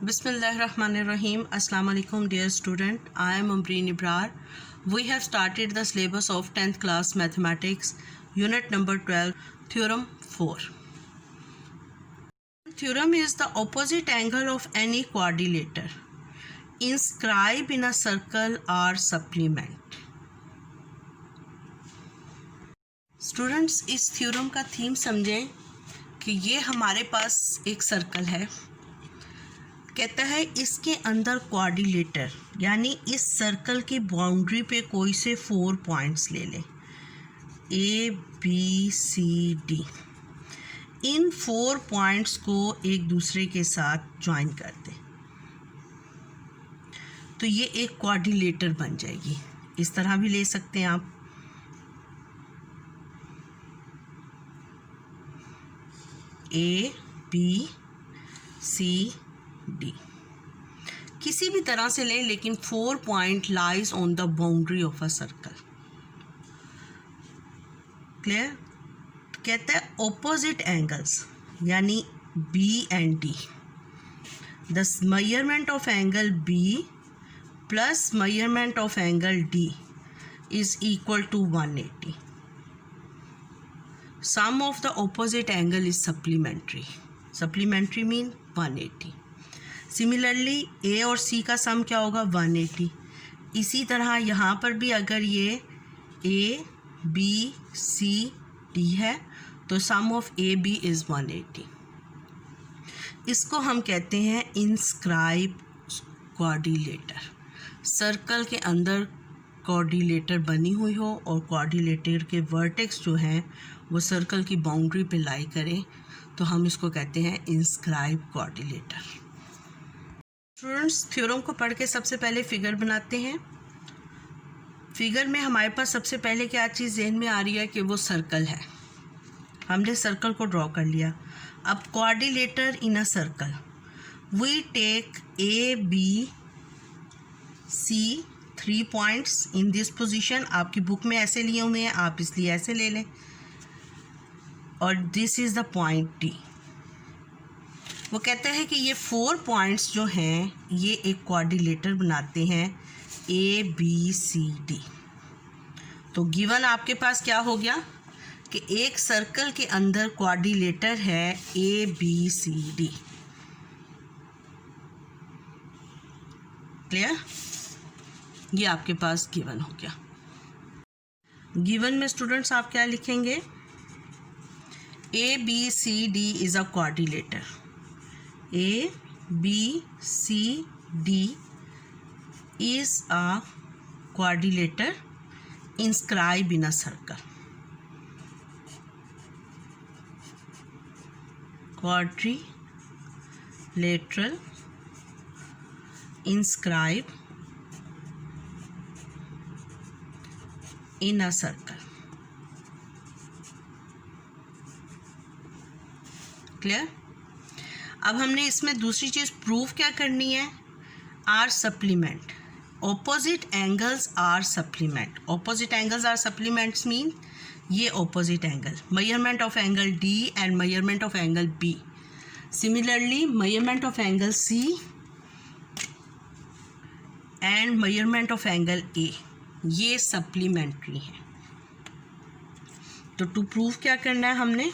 Bismillahirrahmanirrahim. Assalamu alaikum dear student. I am Ambreen Ibrar. We have started the syllabus of 10th class mathematics unit number 12 theorem 4. Theorem is the opposite angle of any quadrilateral. Inscribe in a circle or supplement. Students इस theorem का theme समझें कि ये हमारे पास एक circle है, कहता है इसके अंदर क्वाड्रिलेटर यानी इस सर्कल की बाउंड्री पे कोई से 4 पॉइंट्स ले लें A, B, C, D। In 4 points को एक दूसरे के साथ ज्वाइन कर दें तो ये एक क्वाड्रिलेटर बन जाएगी। इस तरह भी ले सकते हैं आप। A, B, C, D किसी भी तरह से लें, लेकिन 4 point lies on the boundary of a circle. Clear? कहता है ऑपोजिट एंगल्स यानी B and D, the measurement of angle B plus measurement of angle D is equal to 180। Sum of the opposite angle is supplementary. Supplementary mean 180. Similarly A और C का सम क्या होगा 180। इसी तरह यहाँ पर भी अगर ये A, B, C, D है तो सम ऑफ A, B इज़ 180। इसको हम कहते हैं इंस्क्राइब क्वाड्रिलेटर। सर्कल के अंदर क्वाड्रिलेटर बनी हुई हो और क्वाड्रिलेटर के वर्टेक्स जो हैं वो सर्कल की बाउंड्री पे लाई करें तो हम इसको कहते हैं इंस्क्राइब क्वाड्रिलेटर। स्टूडेंट्स थ्योरम को पढ़ के सबसे पहले फिगर बनाते हैं। फिगर में हमारे पास सबसे पहले क्या चीज़ ज़हन में आ रही है कि वो सर्कल है। हमने सर्कल को ड्रॉ कर लिया। अब quadrilateral in a circle we take A, B, C 3 points in this position. आपकी बुक में ऐसे लिए हुए हैं, आप इसलिए ऐसे ले लें। और this is the point D। वो कहता है कि ये 4 पॉइंट्स जो हैं ये एक क्वाड्रिलेटर बनाते हैं A, B, C, D। तो गिवन आपके पास क्या हो गया कि एक सर्कल के अंदर क्वाड्रिलेटर है A, B, C, D। Clear? ये आपके पास गिवन हो गया। गिवन में स्टूडेंट्स आप क्या लिखेंगे? A, B, C, D is a quadrilater. A, B, C, D is a quadrilater inscribed in a circle. Quadrilateral inscribed in a circle. Clear? अब हमने इसमें दूसरी चीज़ प्रूफ क्या करनी है? Are supplement. Opposite angles are supplement. Opposite angles are supplements mean ये opposite angle, measurement of angle D and measurement of angle B। Similarly measurement of angle C and measurement of angle A ये supplementary है। तो to proof क्या करना है हमने?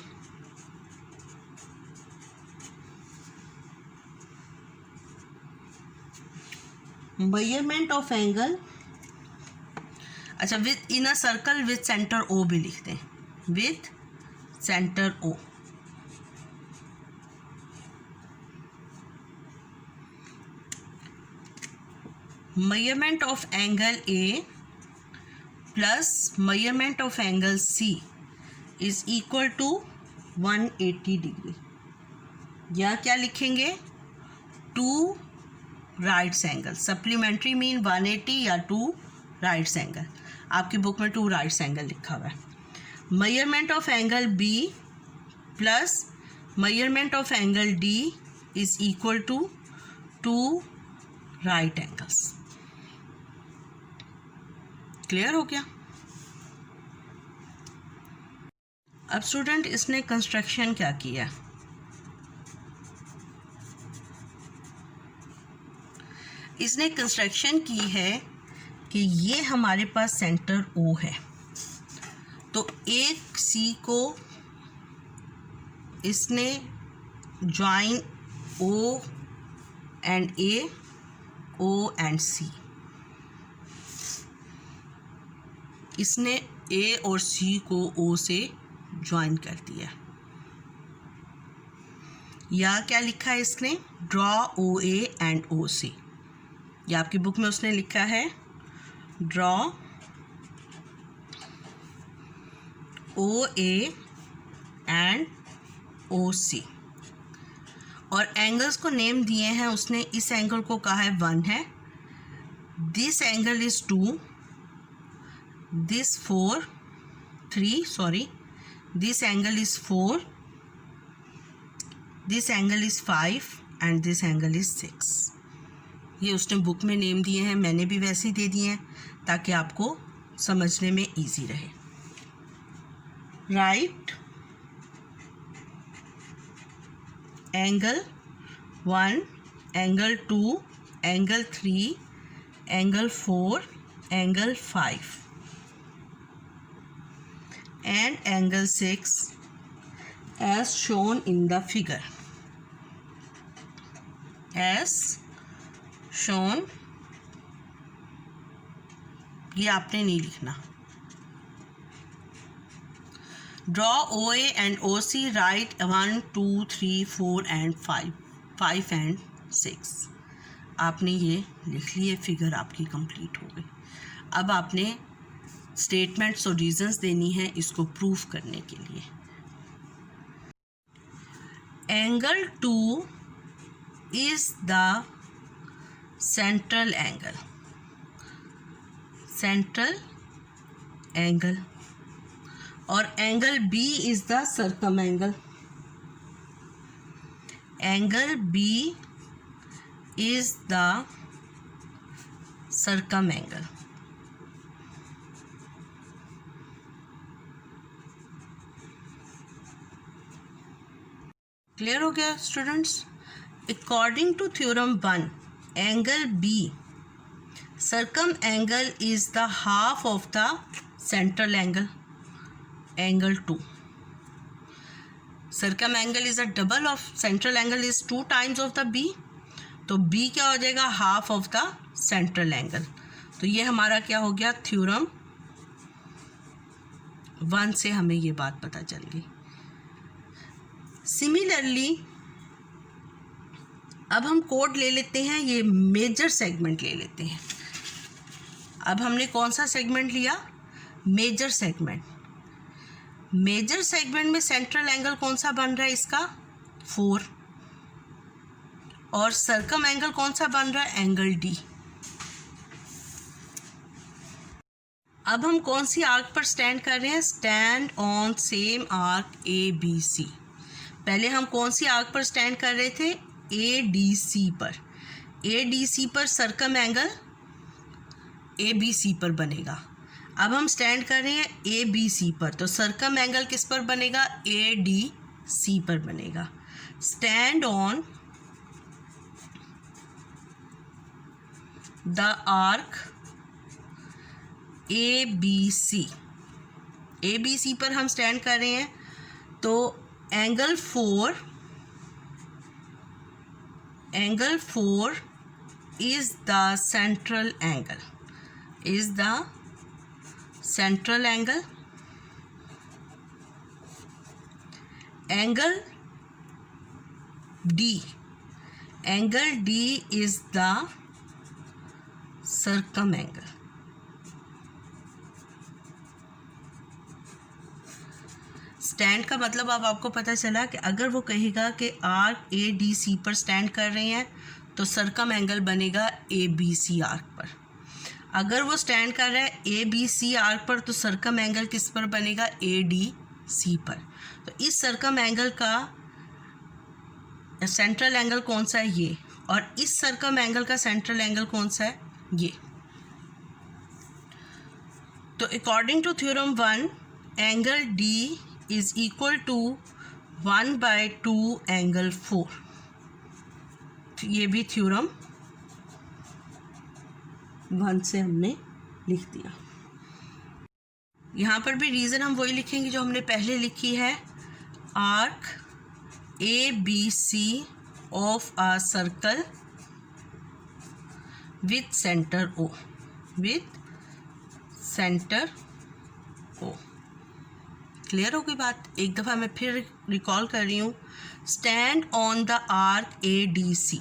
Measurement of angle, अच्छा with in a circle with centre O भी लिखते हैं, with centre O। Measurement of angle A plus measurement of angle C is equal to 180 degree. या क्या लिखेंगे? 2 राइट्स एंगल। सप्लीमेंट्री मीन 180 या 2 राइट्स एंगल। आपकी book में 2 राइट्स एंगल लिखा हुआ है। Measurement of angle B plus measurement of angle D is equal to 2 right angles. Clear हो गया? अब स्टूडेंट इसने कंस्ट्रक्शन क्या किया? इसने कंस्ट्रक्शन की है कि ये हमारे पास सेंटर O है, तो एक सी को इसने join O and A, O and C, इसने A और C को O से ज्वाइन कर दिया। या क्या लिखा है इसने, ड्रॉ OA एंड OC, या आपकी बुक में उसने लिखा है ड्रॉ OA एंड OC। और एंगल्स को नेम दिए हैं उसने, इस एंगल को कहा है 1 है, this angle is 2, this 3, this angle is 4, this angle is 5 and this angle is 6। ये उसने बुक में नेम दिए हैं, मैंने भी वैसे ही दे दिए हैं ताकि आपको समझने में इजी रहे। Right angle 1, angle 2, angle 3, angle 4, angle 5 and angle 6 as shown in the figure, as shown, ये आपने नहीं लिखना। draw OA and OC, write 1, 2, 3, 4 and 5 and 6। आपने ये लिख लिए, फिगर आपकी कंप्लीट हो गई। अब आपने स्टेटमेंट्स और रीजंस देनी है इसको प्रूफ करने के लिए। Angle 2 is the central angle और angle B is the circum angle. Angle B is the circum angle. Clear हो गया students? According to theorem 1, angle B circum angle is the half of the central angle. Angle 2, circum angle is a double of central angle is 2 times of the B, तो B क्या हो जाएगा, half of the central angle. तो ये हमारा क्या हो गया, थ्योरम 1 से हमें ये बात पता चल गई। सिमिलरली अब हम कोड ले लेते हैं, ये मेजर सेगमेंट ले लेते हैं। अब हमने कौन सा सेगमेंट लिया, मेजर सेगमेंट। मेजर सेगमेंट में सेंट्रल एंगल कौन सा बन रहा है इसका, 4, और सर्कम एंगल कौन सा बन रहा है, एंगल D। अब हम कौन सी आर्क पर स्टैंड कर रहे हैं, stand on same arc ABC। पहले हम कौन सी आर्क पर स्टैंड कर रहे थे, ADC पर। ADC पर सर्कम एंगल ABC पर बनेगा। अब हम स्टैंड कर रहे हैं ABC पर, तो सर्कम एंगल किस पर बनेगा, ADC पर बनेगा। Stand on the arc ABC। ABC पर हम स्टैंड कर रहे हैं, तो angle 4 is the central angle, angle D is the circum angle। Stand का मतलब अब आपको पता चला कि अगर वो कहेगा कि आर्क ADC पर स्टैंड कर रहे हैं तो सर्कम एंगल बनेगा ABC आर्क पर। अगर वो स्टैंड कर रहा है ABC आर्क पर तो सर्कम एंगल किस पर बनेगा, ADC पर। तो इस सर्कम एंगल का सेंट्रल एंगल कौन सा है, ये, और इस सर्कम एंगल का सेंट्रल एंगल कौन सा है, ये। तो according to theorem 1, angle D is equal to 1/2 angle 4। ये भी थ्योरम 1 से हमने लिख दिया। यहाँ पर भी रीज़न हम वही लिखेंगे जो हमने पहले लिखी है, arc ABC of a circle with centre O, with centre O। Clear हो गई बात? एक दफ़ा मैं फिर रिकॉल कर रही हूँ। Stand on the arc ADC,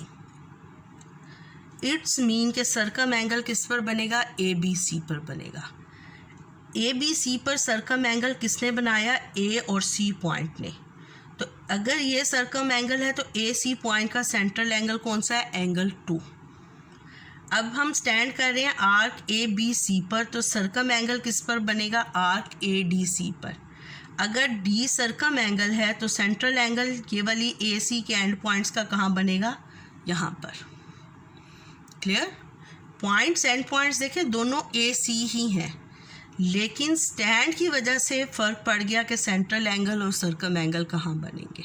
it's mean के सर्कम एंगल किस पर बनेगा? ABC पर बनेगा। ABC पर सर्कम एंगल किसने बनाया? A और C पॉइंट ने। तो अगर ये सर्कम एंगल है तो AC पॉइंट का सेंट्रल एंगल कौन सा है? एंगल 2। अब हम स्टैंड कर रहे हैं आर्क ABC पर, तो सर्कम एंगल किस पर बनेगा? आर्क ADC पर। अगर D सर्कम एंगल है तो सेंट्रल एंगल ये वाली AC के एंड पॉइंट्स का कहाँ बनेगा? यहाँ पर। क्लियर? पॉइंट्स एंड पॉइंट्स देखें दोनों AC ही हैं, लेकिन स्टैंड की वजह से फ़र्क पड़ गया कि सेंट्रल एंगल और सर्कम एंगल कहाँ बनेंगे।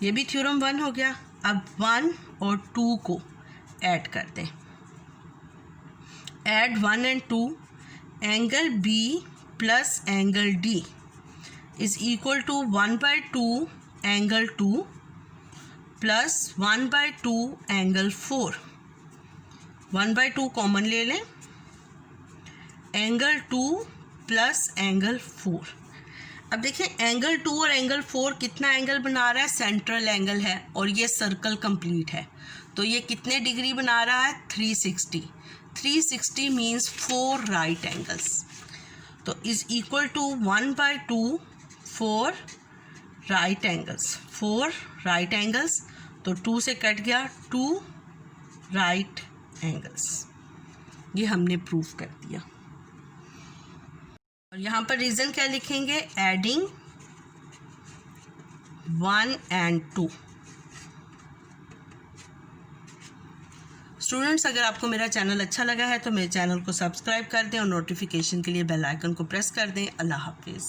ये भी थ्योरम 1 हो गया। अब 1 और 2 को ऐड करते हैं। Add 1 and 2, angle B plus angle D is equal to 1/2 angle 2 plus 1/2 angle 4। 1/2 common ले लें, एंगल 2 प्लस एंगल 4। अब देखिए एंगल 2 और एंगल 4 कितना एंगल बना रहा है? सेंट्रल एंगल है और ये सर्कल कंप्लीट है, तो ये कितने डिग्री बना रहा है? 360। 360 मीन्स 4 राइट एंगल्स, तो is equal to 1/2 4 right angles. 4 right angles, तो 2 से कट गया 2 राइट एंगल्स। ये हमने प्रूव कर दिया। और यहाँ पर रीज़न क्या लिखेंगे? Adding 1 and 2। स्टूडेंट्स, अगर आपको मेरा चैनल अच्छा लगा है तो मेरे चैनल को सब्सक्राइब कर दें और नोटिफिकेशन के लिए बेल आइकन को प्रेस कर दें। अल्लाह हाफिज़।